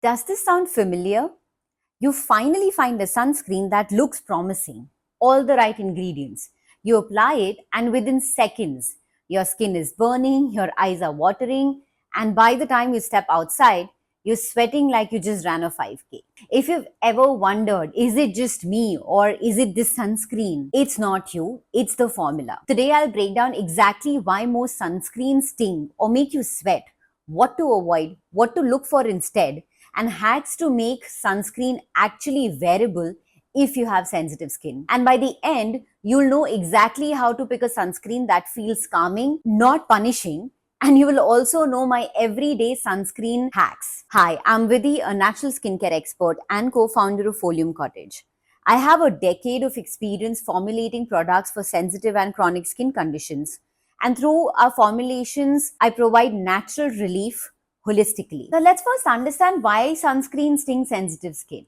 Does this sound familiar? You finally find a sunscreen that looks promising, all the right ingredients. You apply it, and within seconds, your skin is burning, your eyes are watering, and by the time you step outside, you're sweating like you just ran a 5K. If you've ever wondered, is it just me or is it this sunscreen? It's not you, it's the formula. Today, I'll break down exactly why most sunscreens sting or make you sweat, what to avoid, what to look for instead, and hacks to make sunscreen actually wearable if you have sensitive skin. And by the end, you'll know exactly how to pick a sunscreen that feels calming, not punishing, and you will also know my everyday sunscreen hacks. Hi, I'm Vidhi, a natural skincare expert and co-founder of Folium Cottage. I have a decade of experience formulating products for sensitive and chronic skin conditions. And through our formulations, I provide natural relief holistically. Now, let's first understand why sunscreen stings sensitive skin.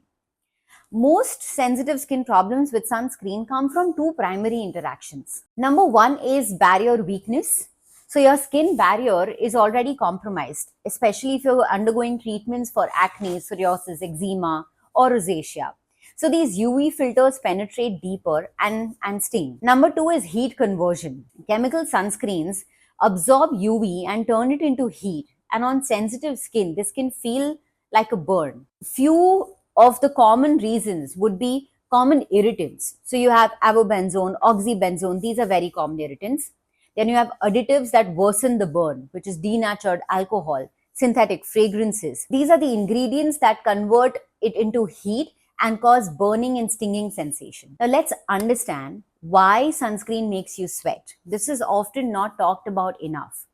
Most sensitive skin problems with sunscreen come from two primary interactions. Number one is barrier weakness. So your skin barrier is already compromised, especially if you're undergoing treatments for acne, psoriasis, eczema, or rosacea. So these UV filters penetrate deeper and sting. Number two is heat conversion. Chemical sunscreens absorb UV and turn it into heat. And on sensitive skin, this can feel like a burn. Few of the common reasons would be common irritants. So you have avobenzone, oxybenzone, these are very common irritants. Then you have additives that worsen the burn, which is denatured alcohol, synthetic fragrances. These are the ingredients that convert it into heat and cause burning and stinging sensation. Now let's understand why sunscreen makes you sweat. This is often not talked about enough.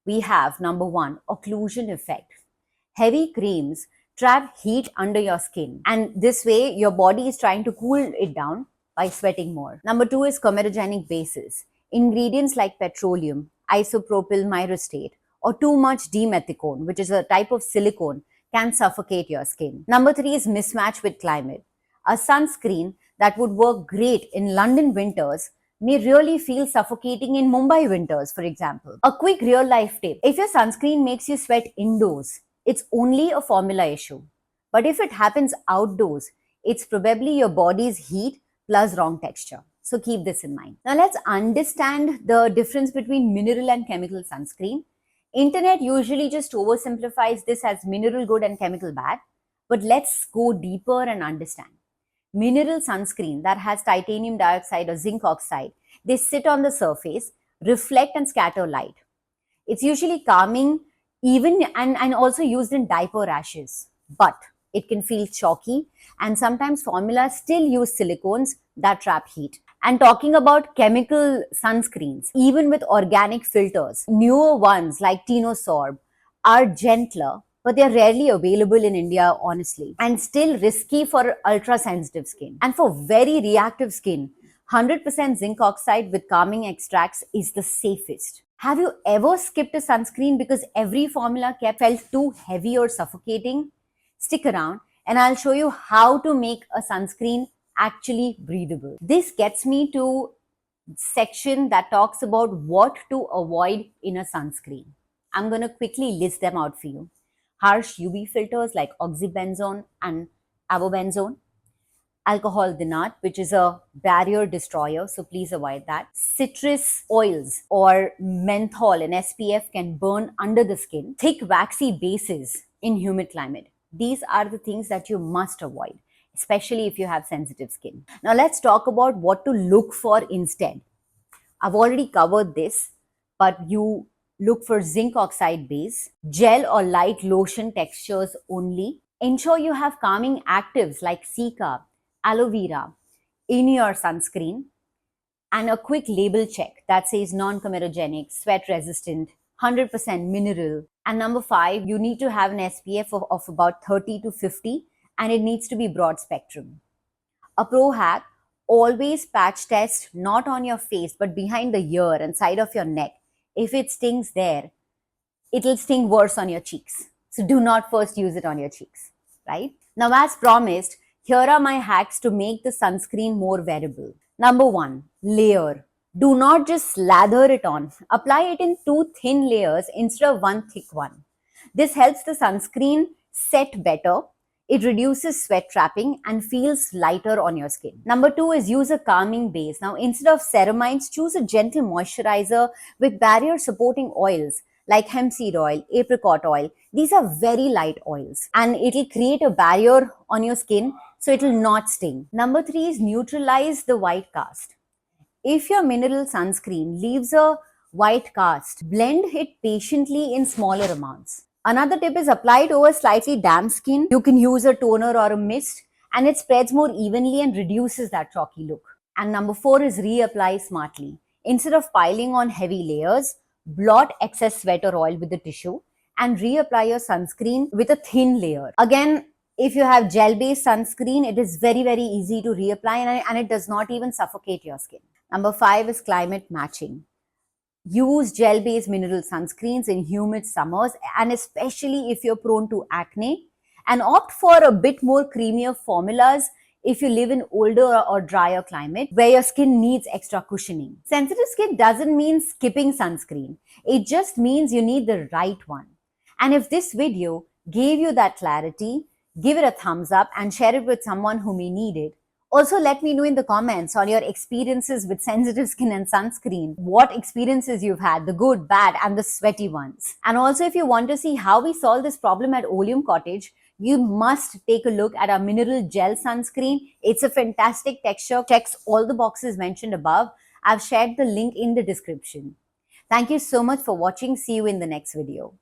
We have number one, occlusion effect. Heavy creams trap heat under your skin, and this way your body is trying to cool it down by sweating more. Number two is comedogenic bases. Ingredients like petroleum, isopropyl myrostate, or too much dimethicone, which is a type of silicone, can suffocate your skin. Number three is mismatch with climate. A sunscreen that would work great in London winters may really feel suffocating in Mumbai winters, for example. A quick real life tip. If your sunscreen makes you sweat indoors, it's only a formula issue. But if it happens outdoors, it's probably your body's heat plus wrong texture. So keep this in mind. Now let's understand the difference between mineral and chemical sunscreen. Internet usually just oversimplifies this as mineral good and chemical bad. But let's go deeper and understand. Mineral sunscreen that has titanium dioxide or zinc oxide, they sit on the surface, reflect and scatter light. It's usually calming, even and also used in diaper rashes. But it can feel chalky, and sometimes formulas still use silicones that trap heat. And talking about chemical sunscreens, even with organic filters, newer ones like Tinosorb are gentler, but they're rarely available in India, honestly, and still risky for ultra-sensitive skin. And for very reactive skin, 100% zinc oxide with calming extracts is the safest. Have you ever skipped a sunscreen because every formula felt too heavy or suffocating? Stick around and I'll show you how to make a sunscreen actually breathable. This gets me to section that talks about what to avoid in a sunscreen. I'm going to quickly list them out for you. Harsh UV filters like oxybenzone and avobenzone. Alcohol denat, which is a barrier destroyer, so please avoid that. Citrus oils or menthol and SPF can burn under the skin. Thick waxy bases in humid climate. These are the things that you must avoid, especially if you have sensitive skin. Now let's talk about what to look for instead. I've already covered this, but you look for zinc oxide base, gel or light lotion textures only. Ensure you have calming actives like cica, aloe vera in your sunscreen, and a quick label check that says non-comedogenic, sweat resistant, 100% mineral. And number 5, you need to have an SPF of about 30 to 50, and it needs to be broad spectrum. A pro hack, always patch test not on your face but behind the ear and side of your neck. If it stings there, it'll sting worse on your cheeks. So do not first use it on your cheeks, right? Now, as promised, here are my hacks to make the sunscreen more wearable. Number 1, layer. Do not just slather it on. Apply it in 2 thin layers instead of 1 thick one. This helps the sunscreen set better, it reduces sweat trapping and feels lighter on your skin. Number 2 is use a calming base. Now, instead of ceramides, choose a gentle moisturizer with barrier supporting oils like hemp seed oil, apricot oil. These are very light oils and it will create a barrier on your skin so it will not sting. Number 3 is neutralize the white cast. If your mineral sunscreen leaves a white cast, blend it patiently in smaller amounts. Another tip is apply it over slightly damp skin. You can use a toner or a mist and it spreads more evenly and reduces that chalky look. And number 4 is reapply smartly. Instead of piling on heavy layers, blot excess sweat or oil with the tissue and reapply your sunscreen with a thin layer. Again, if you have gel-based sunscreen, it is very, very easy to reapply and it does not even suffocate your skin. Number 5 is climate matching. Use gel-based mineral sunscreens in humid summers and especially if you're prone to acne, and opt for a bit more creamier formulas if you live in older or drier climate where your skin needs extra cushioning. Sensitive skin doesn't mean skipping sunscreen. It just means you need the right one. And if this video gave you that clarity, give it a thumbs up and share it with someone who may need it. Also, let me know in the comments on your experiences with sensitive skin and sunscreen, what experiences you've had, the good, bad, and the sweaty ones. And also, if you want to see how we solve this problem at Oleum Cottage, you must take a look at our mineral gel sunscreen. It's a fantastic texture, checks all the boxes mentioned above. I've shared the link in the description. Thank you so much for watching. See you in the next video.